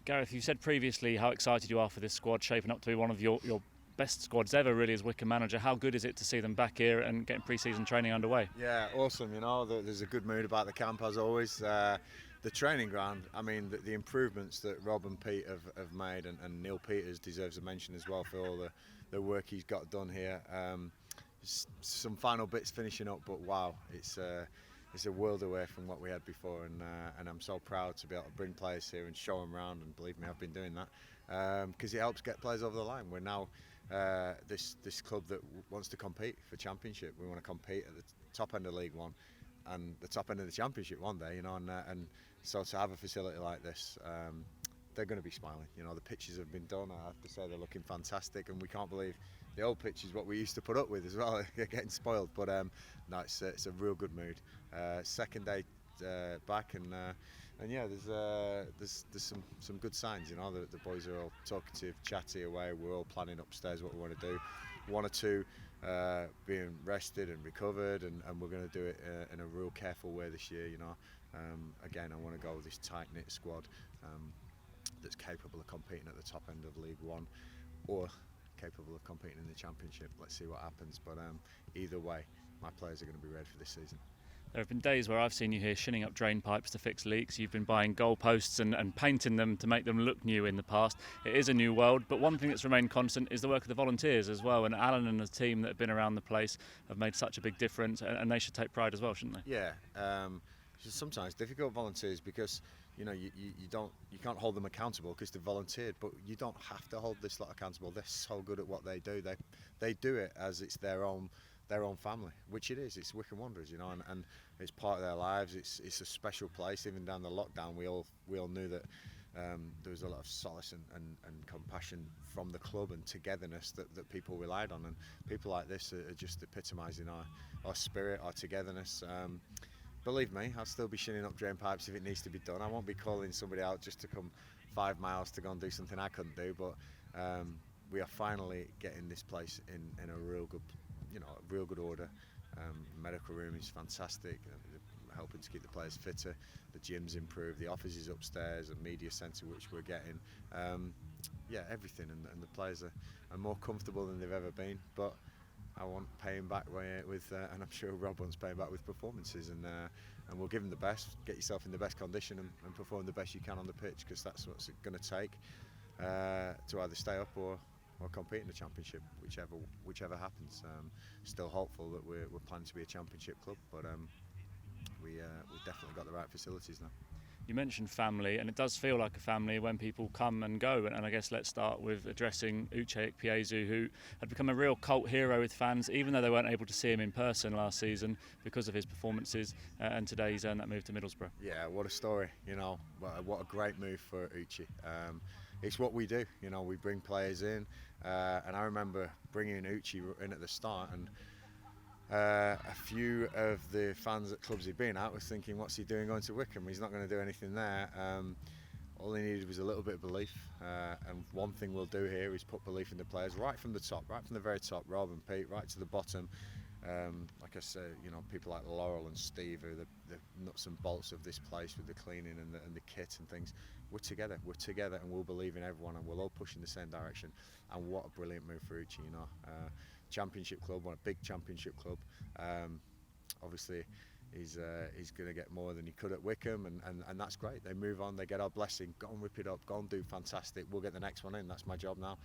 Gareth, you said previously how excited you are for this squad, shaping up to be one of your best squads ever, really, as Wycombe manager. How good is it to see them back here and getting pre-season training underway? Yeah, awesome. There's a good mood about the camp as always. The training ground, I mean, the improvements that Rob and Pete have made, and Neil Peters deserves a mention as well for all the work he's got done here. Some final bits finishing up, but wow, it's a world away from what we had before, and I'm so proud to be able to bring players here and show them around, and believe me, I've been doing that because it helps get players over the line. We're now this club that wants to compete for Championship. We want to compete at the top end of League One and the top end of the Championship one day, and so to have a facility like this, they're going to be smiling. The pitches have been done. I have to say they're looking fantastic, and we can't believe the old pitches what we used to put up with as well. They're getting spoiled, but no, it's a real good mood. Second day back, and yeah, there's some good signs. The boys are all talkative, chatty away. We're all planning upstairs what we want to do. One or two being rested and recovered, and we're going to do it in a real careful way this year. Again, I want to go with this tight-knit squad that's capable of competing at the top end of League One, or capable of competing in the Championship. Let's see what happens, but either way, my players are going to be ready for this season. There have been days where I've seen you here shinning up drain pipes to fix leaks. You've been buying goalposts and painting them to make them look new in the past. It is a new world, but one thing that's remained constant is the work of the volunteers as well. And Alan and the team that have been around the place have made such a big difference, and they should take pride as well, shouldn't they? Yeah, it's sometimes difficult, volunteers, because you can't hold them accountable because they've volunteered, but you don't have to hold this lot accountable. They're so good at what they do. They do it as it's their own family, which it is. It's Wycombe Wanderers, and it's part of their lives. It's a special place. Even down the lockdown, we all knew that there was a lot of solace and compassion from the club and togetherness that people relied on, and people like this are just epitomising our spirit, our togetherness. Believe me, I'll still be shinning up drain pipes if it needs to be done. I won't be calling somebody out just to come 5 miles to go and do something I couldn't do, but we are finally getting this place in a real good order. Medical room is fantastic, helping to keep the players fitter. The gym's improved, the office is upstairs, a media centre which we're getting. Yeah, everything, and the players are more comfortable than they've ever been. But I want paying back with, and I'm sure Rob wants paying back with performances, and we'll give them the best. Get yourself in the best condition and perform the best you can on the pitch, because that's what's going to take to either stay up or compete in the Championship, whichever happens. Still hopeful that we're planning to be a Championship club, but we've definitely got the right facilities now. You mentioned family, and it does feel like a family when people come and go. And I guess let's start with addressing Uche Ikpeazu, who had become a real cult hero with fans, even though they weren't able to see him in person last season because of his performances. And today he's earned that move to Middlesbrough. Yeah, what a story! What a great move for Uche. It's what we do. We bring players in, and I remember bringing Uche in at the start, and a few of the fans at clubs he'd been at was thinking, what's he doing going to Wycombe? He's not going to do anything there. All he needed was a little bit of belief, and one thing we'll do here is put belief in the players right from the top, right from the very top, Rob and Pete, right to the bottom. Like I said, people like Laurel and Steve are the nuts and bolts of this place with the cleaning and the kit and things. We're together, and we'll believe in everyone, and we'll all push in the same direction. And what a brilliant move for Uche, Championship club, a big Championship club. Obviously, he's going to get more than he could at Wycombe, and that's great. They move on, they get our blessing. Go and rip it up, go and do fantastic. We'll get the next one in. That's my job now.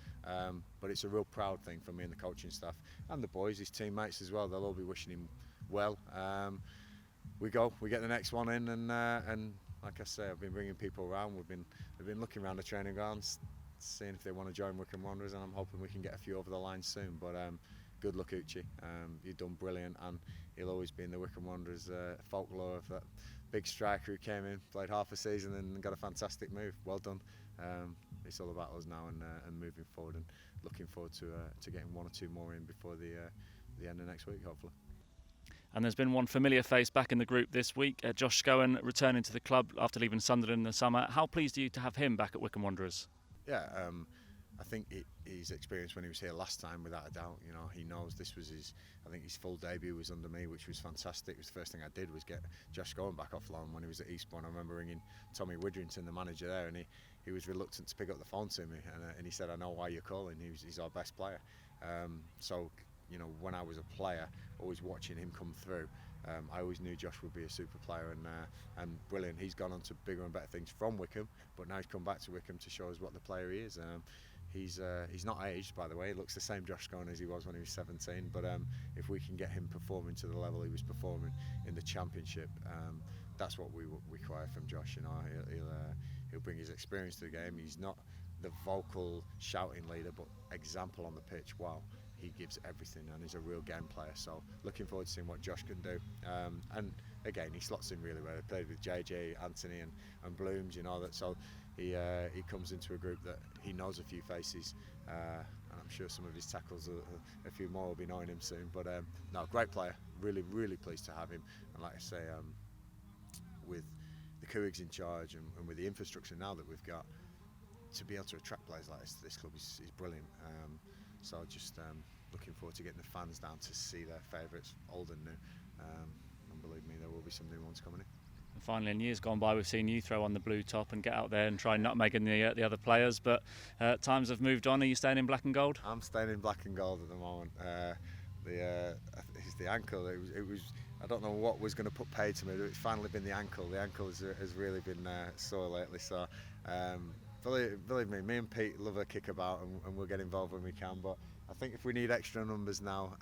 But it's a real proud thing for me and the coaching staff and the boys, his teammates as well. They'll all be wishing him well. We get the next one in, and like I say, I've been bringing people around. We've been looking around the training grounds, seeing if they want to join Wycombe Wanderers, and I'm hoping we can get a few over the line soon. But good luck, Uche. You've done brilliant, and he'll always be in the Wycombe Wanderers folklore of that big striker who came in, played half a season, and got a fantastic move. Well done. It's all about us now and moving forward, and looking forward to getting one or two more in before the end of next week, hopefully. And there's been one familiar face back in the group this week, Josh Scowen, returning to the club after leaving Sunderland in the summer. How pleased are you to have him back at Wycombe Wanderers? Yeah, I think his experience when he was here last time, without a doubt, he knows this was his full debut was under me, which was fantastic. It was the first thing I did was get Josh Scowen back off loan when he was at Eastbourne. I remember ringing Tommy Widrington, the manager there, and he was reluctant to pick up the phone to me, and he said, "I know why you're calling. He's our best player." So you know, when I was a player, always watching him come through, I always knew Josh would be a super player, and brilliant. He's gone on to bigger and better things from Wycombe, but now he's come back to Wycombe to show us what the player he is. He's not aged, by the way. He looks the same Josh Scowen as he was when he was 17. But if we can get him performing to the level he was performing in the Championship, that's what we require from Josh. You know, he'll bring his experience to the game. He's not the vocal shouting leader, but example on the pitch. Wow, he gives everything, and he's a real game player. So looking forward to seeing what Josh can do. And again, he slots in really well. He played with JJ, Anthony, and Blooms. You know that. So he comes into a group that he knows a few faces, and I'm sure some of his tackles, a few more, will be knowing him soon. But no, great player. Really, really pleased to have him. And like I say, with the Couigs in charge and with the infrastructure now that we've got, to be able to attract players like this club is brilliant. So just looking forward to getting the fans down to see their favourites, old and new. And believe me, there will be some new ones coming in. And finally, in years gone by, we've seen you throw on the blue top and get out there and try nutmegging the other players. But times have moved on. Are you staying in black and gold? I'm staying in black and gold at the moment. It's the ankle. It was. I don't know what was going to put paid to me. It's finally been the ankle. The ankle has really been sore lately. So believe me and Pete love a kick about, and we'll get involved when we can. But I think if we need extra numbers now,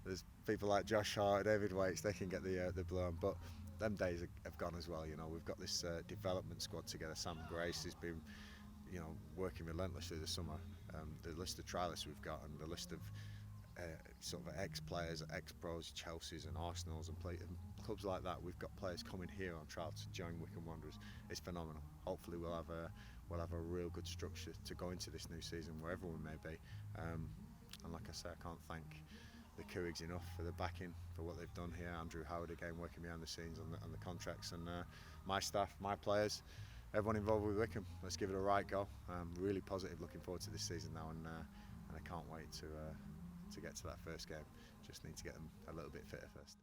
there's people like Josh Hart, David Waits, they can get the blue on. But them days have gone as well. You know, we've got this development squad together. Sam Grace has been, you know, working relentlessly this summer. The list of trialists we've got, and the list of sort of ex-players, ex-pros, Chelsea's and Arsenal's and clubs like that. We've got players coming here on trial to join Wycombe Wanderers. It's phenomenal. Hopefully we'll have a real good structure to go into this new season, wherever we may be. And like I say, I can't thank the Couigs enough for the backing, for what they've done here. Andrew Howard again working behind the scenes on the contracts, and my staff, my players, everyone involved with Wycombe. Let's give it a right go. I'm really positive, looking forward to this season now, and I can't wait to get to that first game. Just need to get them a little bit fitter first.